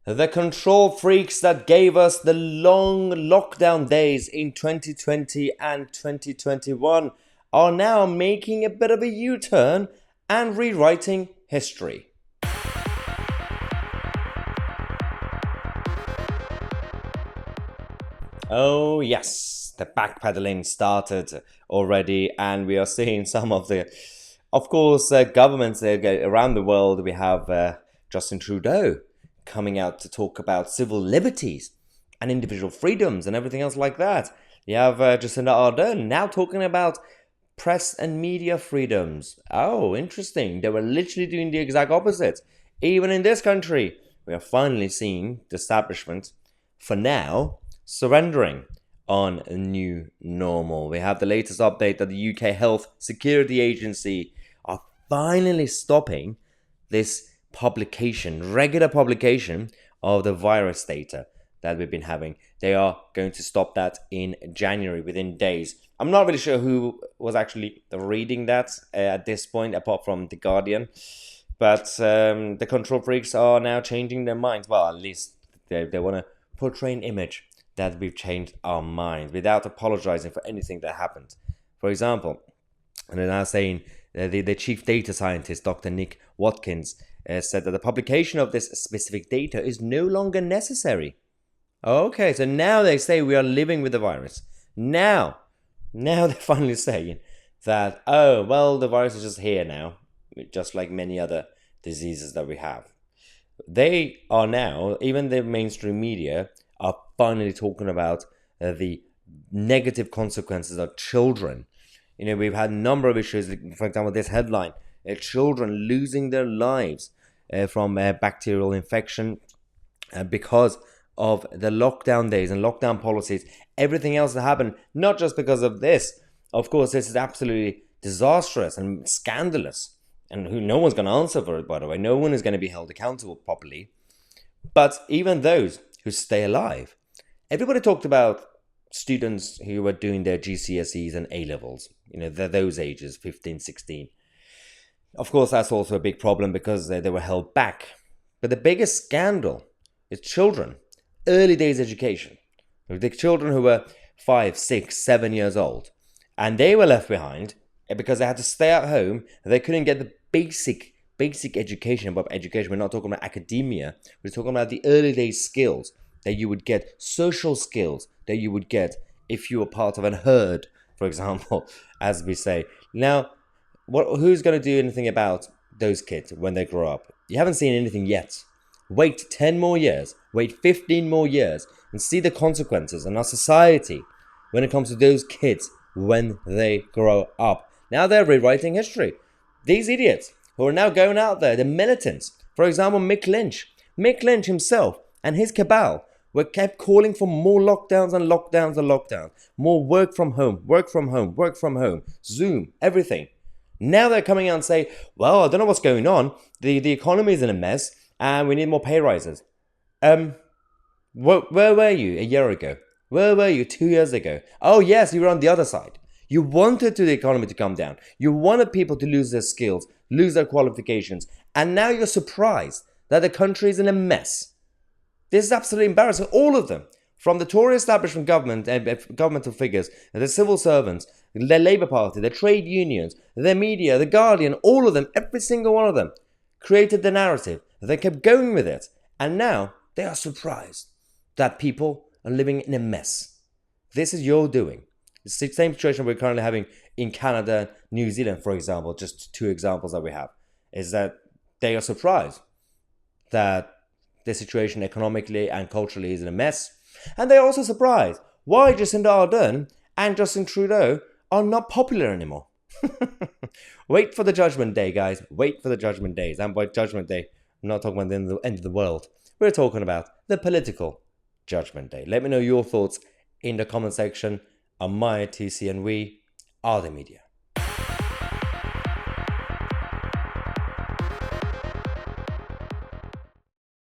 The control freaks that gave us the long lockdown days in 2020 and 2021 are now making a bit of a U-turn and rewriting history. Oh yes, the backpedaling started already, and we are seeing some of the, of course, governments around the world. We have Justin Trudeau coming out to talk about civil liberties and individual freedoms and everything else like that. You have Jacinda Ardern now talking about press and media freedoms. Oh, interesting. They were literally doing the exact opposite. Even in this country, we are finally seeing the establishment, for now, surrendering on a new normal. We have the latest update that the UK Health Security Agency are finally stopping this regular publication of the virus data that we've been having. They are going to stop that in January, within days. I'm not really sure who was actually reading that at this point, apart from The Guardian. But the control freaks are now changing their minds. Well, at least they want to portray an image that we've changed our minds without apologizing for anything that happened. For example, and they're now saying the chief data scientist, Dr. Nick Watkins, said that the publication of this specific data is no longer necessary. Okay, so now they say we are living with the virus. Now they're finally saying that, oh, well, the virus is just here now, just like many other diseases that we have. They are now, even the mainstream media, are finally talking about the negative consequences of children. You know, we've had a number of issues, for example, this headline, children losing their lives from bacterial infection because of the lockdown days and lockdown policies, everything else that happened, not just because of this. Of course, this is absolutely disastrous and scandalous, and no one's going to answer for it, by the way. No one is going to be held accountable properly. But even those who stay alive, everybody talked about students who were doing their GCSEs and A-levels, you know, those ages, 15, 16. Of course, that's also a big problem because they were held back. But the biggest scandal is children, early days education. The children who were 5, 6, 7 years old. And they were left behind because they had to stay at home. They couldn't get the basic education. About education, we're not talking about academia. We're talking about the early days skills that you would get, social skills that you would get if you were part of a herd, for example, as we say. Now, who's going to do anything about those kids when they grow up? You haven't seen anything yet. Wait 10 more years, wait 15 more years, and see the consequences in our society when it comes to those kids when they grow up. Now they're rewriting history. These idiots who are now going out there, the militants, for example, Mick Lynch himself and his cabal were kept calling for more lockdowns and lockdowns and lockdowns, more work from home, Zoom, everything. Now they're coming out and say, well, I don't know what's going on. The economy is in a mess and we need more pay rises. Where were you a year ago? Where were you 2 years ago? Oh, yes, you were on the other side. You wanted the economy to come down. You wanted people to lose their skills, lose their qualifications. And now you're surprised that the country is in a mess. This is absolutely embarrassing. All of them, from the Tory establishment government, governmental figures, the civil servants, the Labour Party, the trade unions, the media, the Guardian, all of them, every single one of them, created the narrative. They kept going with it. And now they are surprised that people are living in a mess. This is your doing. It's the same situation we're currently having in Canada and New Zealand, for example, just two examples that we have, is that they are surprised that the situation economically and culturally is in a mess. And they're also surprised why Jacinda Ardern and Justin Trudeau are not popular anymore. Wait for the judgment day, guys. Wait for the judgment days. And by judgment day, I'm not talking about the end of the world. We're talking about the political judgment day. Let me know your thoughts in the comment section. On my TC, and we are the media.